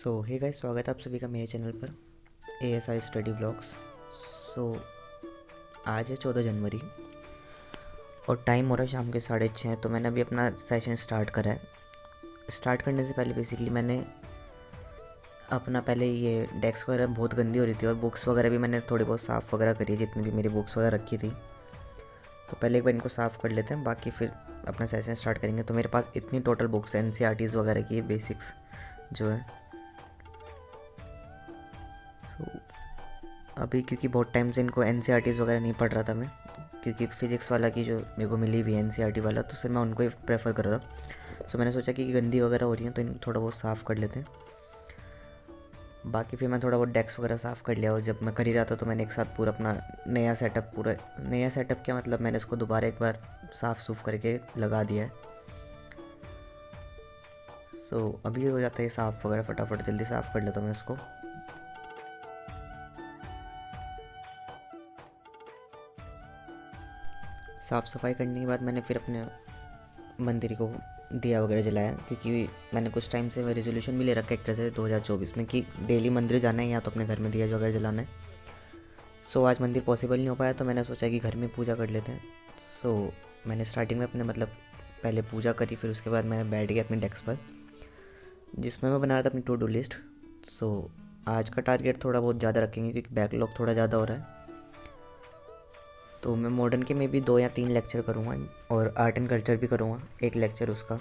Hey guys, स्वागत है आप सभी का मेरे चैनल पर ASR स्टडी ब्लॉग्स। आज है 14 जनवरी और टाइम हो रहा है शाम के 6:30। तो मैंने अभी अपना सेशन स्टार्ट करा है। स्टार्ट करने से पहले बेसिकली मैंने अपना पहले ये डेस्क वगैरह बहुत गंदी हो रही थी और बुक्स वगैरह भी मैंने थोड़ी बहुत साफ़ वगैरह करी है, जितनी भी मेरी बुक्स वगैरह रखी थी। तो पहले एक बार इनको साफ़ कर लेते हैं, बाकी फिर अपना सेशन स्टार्ट करेंगे। तो मेरे पास इतनी टोटल बुक्स हैं NCERTs वगैरह की, बेसिक्स जो है। अभी क्योंकि बहुत टाइम से इनको NCERTs वगैरह नहीं पढ़ रहा था मैं, क्योंकि फ़िज़िक्स वाला की जो मेरे को मिली हुई है NCERT वाला, तो सिर्फ मैं उनको ही प्रेफर कर रहा था। मैंने सोचा कि गंदी वगैरह हो रही है तो इनको थोड़ा बहुत साफ़ कर लेते हैं। बाकी फिर मैं थोड़ा बहुत डेस्क वगैरह साफ़ कर लिया, और जब मैं कर ही रहा था तो मैंने एक साथ पूरा अपना नया सेटअप क्या मतलब, मैंने इसको दोबारा एक बार साफ़ सूफ करके लगा दिया है। अभी हो जाता है साफ़ वगैरह, फटाफट जल्दी साफ़ कर लेता हूँ मैं इसको। साफ़ सफाई करने के बाद मैंने फिर अपने मंदिर को दिया वगैरह जलाया, क्योंकि मैंने कुछ टाइम से रेजोल्यूशन भी ले रखा है एक तरह से 2024 में कि डेली मंदिर जाना है या तो अपने घर में दिया वगैरह जलाना है। आज मंदिर पॉसिबल नहीं हो पाया, तो मैंने सोचा कि घर में पूजा कर लेते हैं। मैंने स्टार्टिंग में अपने पहले पूजा करी, फिर उसके बाद मैंने बैठ गया अपने डेस्क पर, जिसमें मैं बना रहा था अपनी टू डू लिस्ट। आज का टारगेट थोड़ा बहुत ज़्यादा रखेंगे क्योंकि बैकलॉग थोड़ा ज़्यादा हो रहा है। तो मैं मॉडर्न के में भी 2 या 3 लेक्चर करूँगा, और आर्ट एंड कल्चर भी करूँगा एक लेक्चर उसका,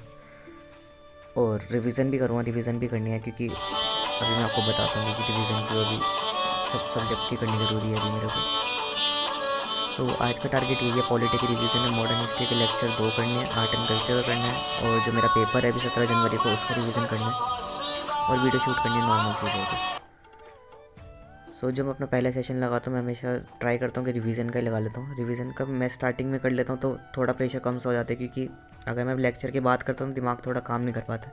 और रिवीजन भी करूँगा। रिवीजन भी करनी है क्योंकि अभी मैं आपको बताता हूँ कि रिवीजन की अभी सब सब्जेक्ट की करनी ज़रूरी है अभी मेरे को। आज का टारगेट यही है, पॉलिटी की रिवीजन है, मॉडर्न हिस्ट्री के लेक्चर 2 करने हैं, आर्ट एंड कल्चर का करना है, और जो मेरा पेपर है अभी 17 जनवरी को, उसका रिवीजन करना है, और वीडियो शूट करनी है नॉर्मल चीज़ों की। जब मैं अपना पहला सेशन लगाता हूँ, मैं हमेशा ट्राई करता हूँ कि रिवीजन का ही लगा लेता हूँ। रिवीजन का मैं स्टार्टिंग में कर लेता हूँ तो थोड़ा प्रेशर कम सा हो जाता है, क्योंकि अगर मैं लेक्चर की बात करता हूँ तो दिमाग थोड़ा काम नहीं कर पाता।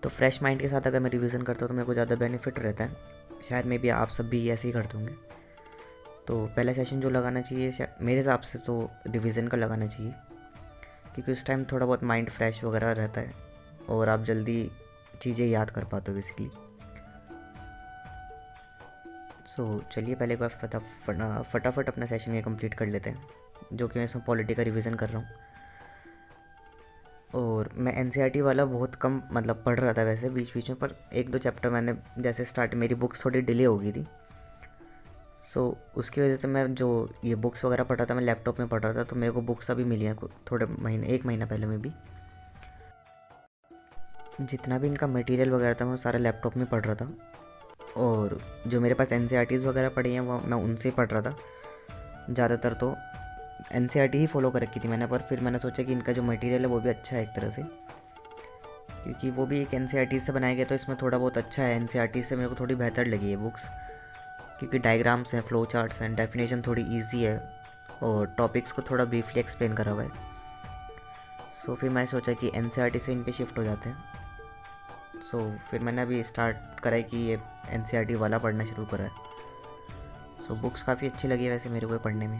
तो फ्रेश माइंड के साथ अगर मैं रिवीजन करता हूँ तो मेरे को ज़्यादा बेनिफिट रहता है। शायद मे भी आप सब भी ऐसे ही करते होंगे। तो पहला सेशन जो लगाना चाहिए मेरे हिसाब से तो रिवीजन का लगाना चाहिए, क्योंकि उस टाइम थोड़ा बहुत माइंड फ्रेश वगैरह रहता है और आप जल्दी चीज़ें याद कर पाते हो बेसिकली। चलिए पहले एक बार फटाफट अपना सेशन ये कंप्लीट कर लेते हैं, जो कि मैं इसमें पॉलिटी का रिवीजन कर रहा हूँ। और मैं NCERT वाला बहुत कम पढ़ रहा था वैसे बीच बीच में, पर 1-2 चैप्टर मैंने जैसे स्टार्ट, मेरी बुक्स थोड़ी डिले हो गई थी। उसकी वजह से मैं जो ये बुक्स वगैरह पढ़ रहा था, मैं लैपटॉप में पढ़ रहा था, तो मेरे को बुक्स अभी मिली हैं थोड़े महीने, 1 महीना पहले में भी। जितना भी इनका मटेरियल वगैरह था मैं सारा लैपटॉप में पढ़ रहा था, और जो मेरे पास NCERTs वगैरह पढ़ी हैं वो मैं उनसे पढ़ रहा था ज़्यादातर। तो NCERT ही फॉलो कर रखी थी मैंने, पर फिर मैंने सोचा कि इनका जो मटेरियल है वो भी अच्छा है एक तरह से, क्योंकि वो भी एक NCERT से बनाया गया, तो इसमें थोड़ा बहुत अच्छा है। NCERT से मेरे को थोड़ी बेहतर लगी है बुक्स, क्योंकि डायग्राम्स हैं, फ्लो चार्ट्स हैं, डेफिनेशन थोड़ी ईजी है, और टॉपिक्स को थोड़ा ब्रीफली एक्सप्लेन करा हुआ है। फिर मैं सोचा कि NCERT से इन पे शिफ्ट हो जाते हैं। फिर मैंने अभी स्टार्ट करा है कि ये NCERT वाला पढ़ना शुरू करा है। बुक्स काफ़ी अच्छी लगी है वैसे मेरे को पढ़ने में।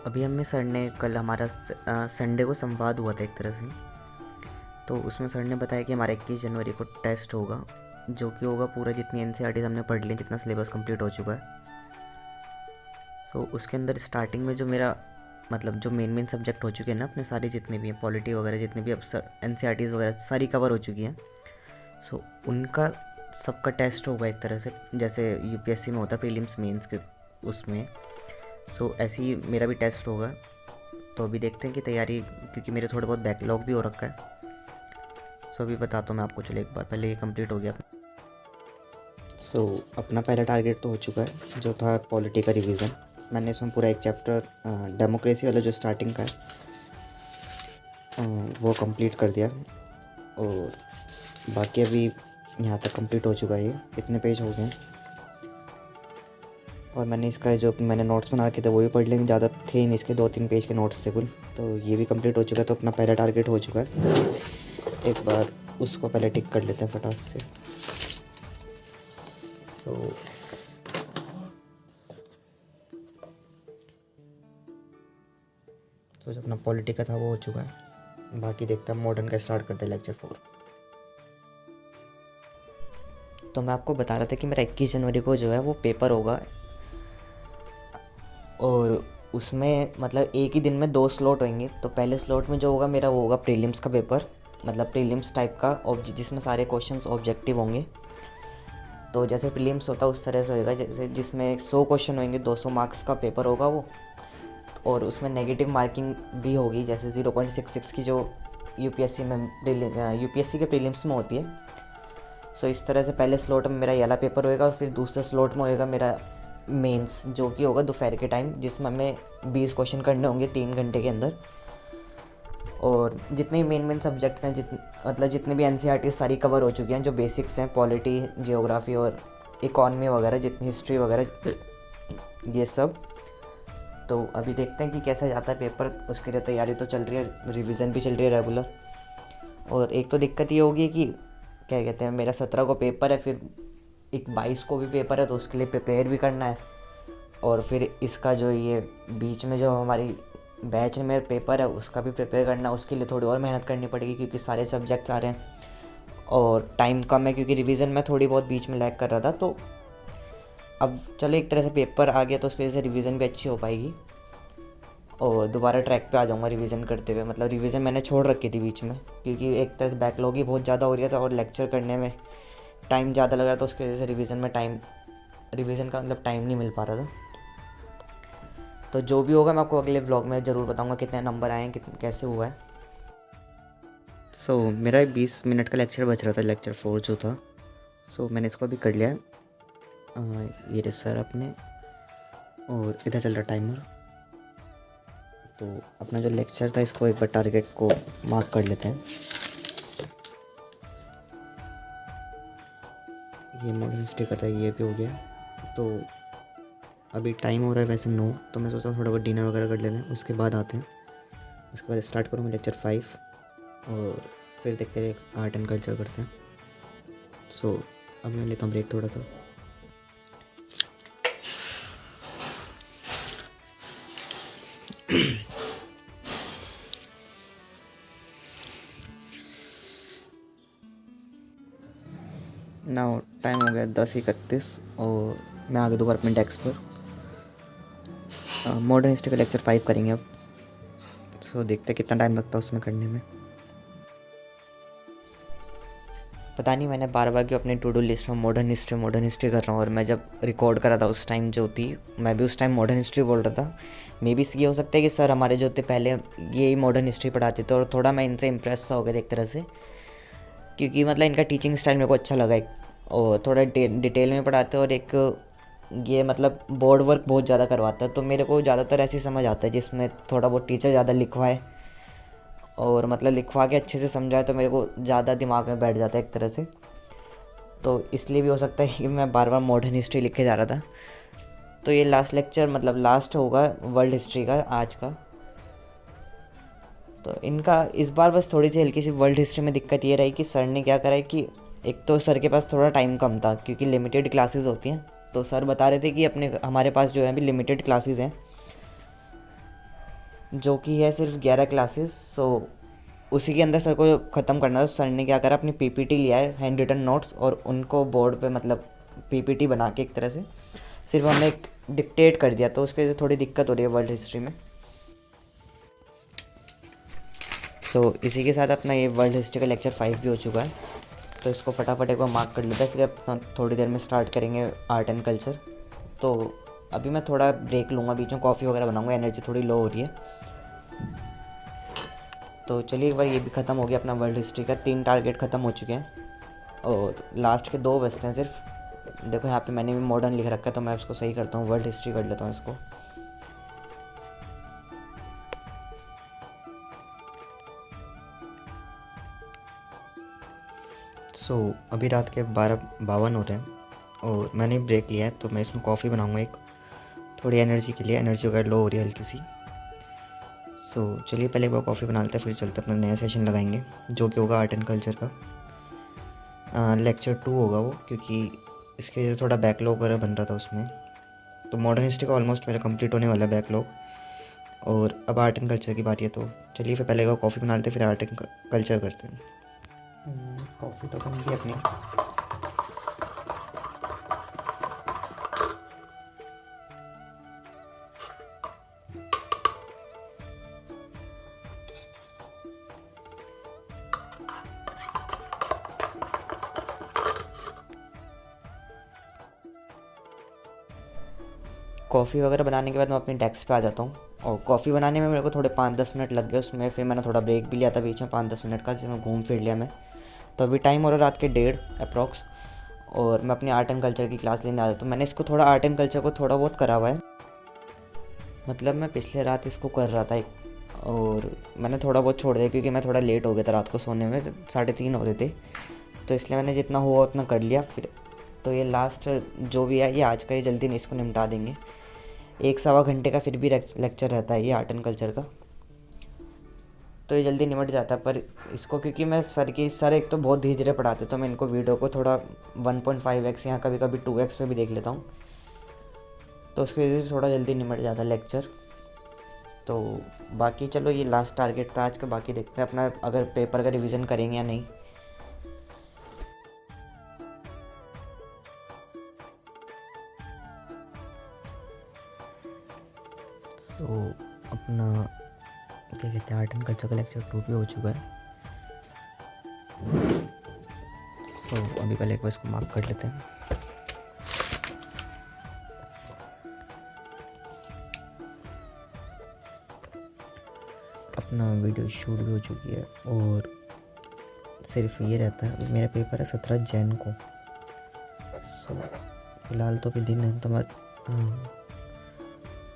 अभी हमें सर ने कल हमारा संडे को संवाद हुआ था एक तरह से, तो उसमें सर ने बताया कि हमारा 21 जनवरी को टेस्ट होगा, जो कि होगा पूरा जितनी NCERT हमने पढ़ ली, जितना सिलेबस कंप्लीट हो चुका है। उसके अंदर स्टार्टिंग में जो मेरा जो मेन सब्जेक्ट हो चुके हैं ना अपने, सारे जितने भी हैं, पॉलिटी वगैरह जितने भी अब NCERTs वगैरह सारी कवर हो चुकी हैं। उनका सबका टेस्ट होगा एक तरह से, जैसे UPSC में होता है प्रीलिम्स मेंस के उसमें। ऐसे ही मेरा भी टेस्ट होगा। तो अभी देखते हैं कि तैयारी, क्योंकि मेरे थोड़ा बहुत बैकलॉग भी हो रखा है। अभी बताता हूँ मैं आपको, चलो एक बार पहले ये कंप्लीट हो गया। अपना पहला टारगेट तो हो चुका है, जो था पॉलिटी का रिवीजन। मैंने इसमें पूरा एक चैप्टर डेमोक्रेसी वाला जो स्टार्टिंग का है वो कंप्लीट कर दिया, और बाकी अभी यहाँ तक कंप्लीट हो चुका है। ये इतने पेज हो गए हैं, और मैंने इसका जो मैंने नोट्स बना के थे वो भी पढ़ लेंगे, ज़्यादा थे नहीं इसके, 2-3 पेज के नोट्स थे कुल। तो ये भी कंप्लीट हो चुका है, तो अपना पहला टारगेट हो चुका है। एक बार उसको पहले टिक कर लेते हैं फटाक से। जो अपना पॉलिटी का था वो हो चुका है। बाकी देखते हैं मॉडर्न का स्टार्ट करते हैं लेक्चर 4। तो मैं आपको बता रहा था कि मेरा 21 जनवरी को जो है वो पेपर होगा, और उसमें मतलब एक ही दिन में 2 स्लॉट होंगे। तो पहले स्लॉट में जो होगा मेरा वो होगा प्रीलिम्स का पेपर, मतलब प्रीलिम्स टाइप का जिसमें सारे क्वेश्चंस ऑब्जेक्टिव होंगे। तो जैसे प्रीलिम्स होता है उस तरह से होएगा, जैसे जिसमें 100 क्वेश्चन होंगे, 200 मार्क्स का पेपर होगा वो, और उसमें नेगेटिव मार्किंग भी होगी, जैसे 0.66 की जो यूपीएससी के प्रीलिम्स में होती है। सो इस तरह से पहले स्लॉट में मेरा ये वाला पेपर होएगा, और फिर दूसरे स्लॉट में होएगा मेरा मेंस, जो कि होगा दोपहर के टाइम, जिसमें हमें 20 क्वेश्चन करने होंगे 3 घंटे के अंदर। और जितने भी मेन सब्जेक्ट्स हैं, मतलब जितने भी एनसीईआरटी सारी कवर हो चुकी हैं, जो बेसिक्स हैं, पॉलिटी, जियोग्राफी और इकॉनमी वगैरह, जितनी हिस्ट्री वगैरह, ये सब। तो अभी देखते हैं कि कैसा जाता है पेपर, उसके लिए तैयारी तो चल रही है, रिवीजन भी चल रही है रेगुलर। और एक तो दिक्कत ये होगी कि क्या कहते हैं, मेरा 17 को पेपर है, फिर एक 22 को भी पेपर है, तो उसके लिए प्रिपेयर भी करना है। और फिर इसका जो ये बीच में जो हमारी बैच में पेपर है उसका भी प्रिपेयर करना है, उसके लिए थोड़ी और मेहनत करनी पड़ेगी, क्योंकि सारे सब्जेक्ट्स आ रहे हैं और टाइम कम है, क्योंकि रिवीजन में थोड़ी बहुत बीच में लैग कर रहा था। तो अब चलो एक तरह से पेपर आ गया तो उसकी वजह से रिवीजन भी अच्छी हो पाएगी, और दोबारा ट्रैक पे आ जाऊँगा रिवीजन करते हुए। मतलब रिवीजन मैंने छोड़ रखी थी बीच में, क्योंकि एक तरह से बैकलॉग ही बहुत ज़्यादा हो रहा था और लेक्चर करने में टाइम ज़्यादा लग रहा था, उसकी वजह से रिवीजन का मतलब टाइम नहीं मिल पा रहा था। तो जो भी होगा मैं आपको अगले व्लॉग में ज़रूर बताऊंगा कितने नंबर आए हैं, कैसे हुआ है। मेरा 20 मिनट का लेक्चर बच रहा था, लेक्चर 4 जो था। मैंने इसको अभी कर लिया। ये रहे सर अपने, और इधर चल रहा टाइमर। तो अपना जो लेक्चर था इसको एक बार टारगेट को मार्क कर लेते हैं। ये मॉडर्न हिस्ट्री का था, ये भी हो गया। तो अभी टाइम हो रहा है वैसे 9, तो मैं सोचता हूँ थोड़ा बहुत डिनर वगैरह कर लेते हैं, उसके बाद आते हैं। उसके बाद स्टार्ट करूँगा लेक्चर 5, और फिर देखते हैं आर्ट एंड कल्चर करते हैं। अब मैं लेता हूँ ब्रेक थोड़ा सा। नाउ टाइम हो गया 10:31, और मैं आ गया दोबारा अपने डेस्क पर। मॉडर्न हिस्ट्री का लेक्चर 5 करेंगे अब। देखते हैं कितना टाइम लगता है उसमें करने में। पता नहीं मैंने बार बार क्यों अपनी टू डू लिस्ट में मॉडर्न हिस्ट्री कर रहा हूँ, और मैं जब रिकॉर्ड करा था उस टाइम जो थी, मैं भी उस टाइम मॉडर्न हिस्ट्री बोल रहा था। मे बी ये हो सकता है कि सर हमारे जो थे पहले ये मॉडर्न हिस्ट्री पढ़ाते थे, और थोड़ा मैं इनसे इम्प्रेस सा हो गया एक तरह से, क्योंकि मतलब इनका टीचिंग स्टाइल मेरे को अच्छा लगा, और थोड़ा डिटेल में पढ़ाते, और एक ये मतलब बोर्ड वर्क बहुत ज़्यादा करवाता है। तो मेरे को ज़्यादातर ऐसे समझ आता है जिसमें थोड़ा बहुत टीचर ज़्यादा लिखवाए, और मतलब लिखवा के अच्छे से समझाए, तो मेरे को ज़्यादा दिमाग में बैठ जाता है एक तरह से। तो इसलिए भी हो सकता है कि मैं बार बार मॉडर्न हिस्ट्री लिख के जा रहा था। तो ये लास्ट लेक्चर मतलब लास्ट होगा वर्ल्ड हिस्ट्री का आज का। तो इनका इस बार बस थोड़ी सी हल्की सी वर्ल्ड हिस्ट्री में दिक्कत ये रही कि सर ने क्या करा है कि एक तो सर के पास थोड़ा टाइम कम था, क्योंकि लिमिटेड क्लासेस होती हैं। तो सर बता रहे थे कि हमारे पास जो है अभी लिमिटेड क्लासेस हैं, जो कि है सिर्फ 11 क्लासेस। उसी के अंदर सर को ख़त्म करना था। सर ने क्या करा, अपनी पीपीटी लिया है, हैंड रिटन नोट्स, और उनको बोर्ड पे मतलब पीपीटी बना के एक तरह से सिर्फ हमने एक डिक्टेट कर दिया। तो उसकी वजह से थोड़ी दिक्कत हो रही है वर्ल्ड हिस्ट्री में। इसी के साथ अपना ये वर्ल्ड हिस्ट्री का लेक्चर 5 भी हो चुका है। तो इसको फटाफट एक बार मार्क कर लेता है, फिर अपना थोड़ी देर में स्टार्ट करेंगे आर्ट एंड कल्चर। तो अभी मैं थोड़ा ब्रेक लूँगा, बीच में कॉफ़ी वगैरह बनाऊँगा, एनर्जी थोड़ी लो हो रही है। तो चलिए एक बार ये भी ख़त्म हो गया अपना वर्ल्ड हिस्ट्री का। 3 टारगेट ख़त्म हो चुके हैं, और लास्ट के 2 बचते हैं सिर्फ। देखो यहाँ पे मैंने भी मॉडर्न लिख रखा है, तो मैं उसको सही करता हूँ, वर्ल्ड हिस्ट्री कर लेता हूँ इसको। अभी रात के 12:52 हो रहे हैं, और मैंने ब्रेक लिया है। तो मैं इसमें कॉफ़ी बनाऊँगा एक, थोड़ी एनर्जी के लिए, एनर्जी वगैरह लो हो रही है हल्की सी। चलिए पहले एक बार कॉफ़ी बना लेते हैं, फिर चलते अपना नया सेशन लगाएंगे, जो कि होगा आर्ट एंड कल्चर का लेक्चर 2 होगा वो, क्योंकि इसकी वजह से थोड़ा बैकलॉग वगैरह बन रहा था उसमें। तो मॉडर्न हिस्ट्री का ऑलमोस्ट मेरा कंप्लीट होने वाला है बैकलॉग, और अब आर्ट एंड कल्चर की बारी है, तो चलिए फिर पहले कॉफ़ी बना लेते, फिर आर्ट एंड कल्चर करते हैं। कॉफ़ी तो बन गई अपनी। कॉफ़ी वगैरह बनाने के बाद मैं अपनी डेस्क पे आ जाता हूँ, और कॉफ़ी बनाने में मेरे को थोड़े 5-10 मिनट लग गए उसमें। फिर मैंने थोड़ा ब्रेक भी लिया था बीच में 5-10 मिनट का, जिसमें घूम फिर लिया मैं। तो अभी टाइम हो रहा है रात के 1:30 अप्रॉक्स, और मैं अपनी आर्ट एंड कल्चर की क्लास लेने आ जाता हूँ। मैंने इसको थोड़ा आर्ट एंड कल्चर को थोड़ा बहुत करा हुआ है, मतलब मैं पिछले रात इसको कर रहा था, और मैंने थोड़ा बहुत छोड़ दिया क्योंकि मैं थोड़ा लेट हो गया था रात को सोने में, 3:30 हो रहे थे। तो इसलिए मैंने जितना हुआ उतना कर लिया फिर। तो ये लास्ट जो भी है ये आज का, ये जल्दी नहीं इसको निपटा देंगे। 1-1.25 घंटे का फिर भी लेक्चर रहता है ये आर्ट एंड कल्चर का, तो ये जल्दी निपट जाता है। पर इसको क्योंकि मैं सर एक तो बहुत धीरे धीरे पढ़ाते, तो मैं इनको वीडियो को थोड़ा 1.5x या कभी कभी 2x पे भी देख लेता हूँ, तो उसकी वजह से थोड़ा जल्दी निपट जाता है लेक्चर। तो बाकी चलो ये लास्ट टारगेट था आज का, बाकी देखते हैं अपना अगर पेपर का रिवीजन करेंगे या नहीं। तो अपना क्या कहते हैं, आर्ट एंड कल्चर का लेक्चर 2 भी हो चुका है। तो अभी पहले एक बार इसको मार्क कर लेते हैं। अपना वीडियो शूट भी हो चुकी है, और सिर्फ ये रहता है मेरा पेपर है 17 जैन को। सो फिलहाल तो अभी दिन है,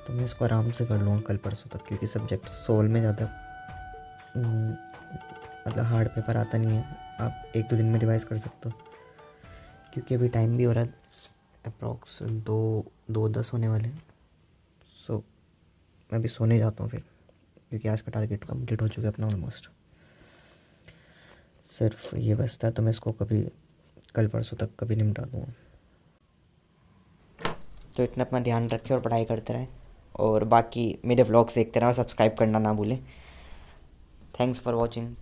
तो मैं इसको आराम से कर लूँगा कल परसों तक, क्योंकि सब्जेक्ट सोल में ज़्यादा मतलब हार्ड पेपर आता नहीं है। आप 1-2 दिन में रिवाइज़ कर सकते हो, क्योंकि अभी टाइम भी हो रहा है अप्रॉक्स 2:10 होने वाले हैं। सो मैं अभी सोने जाता हूँ फिर, क्योंकि आज का टारगेट कंप्लीट हो चुका है अपना ऑलमोस्ट। सिर्फ ये बचता है, तो मैं इसको कभी कल परसों तक कभी निपटा दूँगा। तो इतना अपना ध्यान रखें और पढ़ाई करते रहें, और बाकी मेरे व्लॉग्स देखते रहें और सब्सक्राइब करना ना भूलें। Thanks for watching.